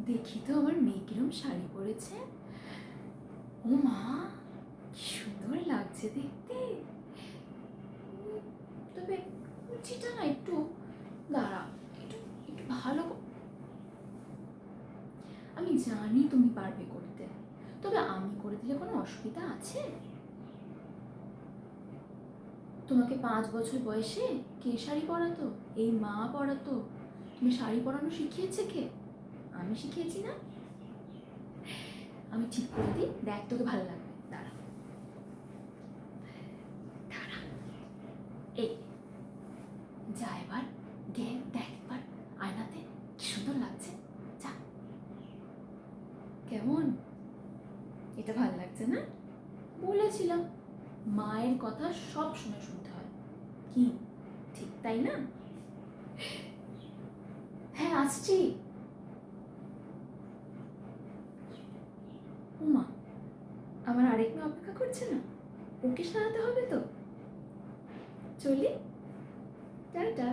দেখি তো আমার মেয়ে কিরম শাড়ি পরেছে। ও মা, কি সুন্দর লাগছে দেখতে। তবে কুচিটা না একটু, দাঁড়া, একটু একটু ভালো আমি জানি তুমি পারবে করতে, তবে আমি করে দিলে কোনো অসুবিধা আছে? তোমাকে 5 বছর বয়সে কে শাড়ি পরাতো? এই মা পরাতো। তুমি শাড়ি পরানো শিখিয়েছে কে? আমি শিখিয়েছি না? আমি ঠিক করে দিই, দেখ তোকে ভালো লাগবে। দাঁড়া দাঁড়া, এই যা এবার, দেখ দেখ একবার আয়নাতে কি সুন্দর লাগছে। যা, কেমন? এটা ভালো লাগছে না? বলেছিলাম মায়ের কথা সব সময় শুনতে হয়। কি ঠিক তাই না? হ্যাঁ আসছি। উমা, আমার আরেক মেয়ে অপেক্ষা করছে না? ওকে সারাতে হবে তো। চলি, টাটা।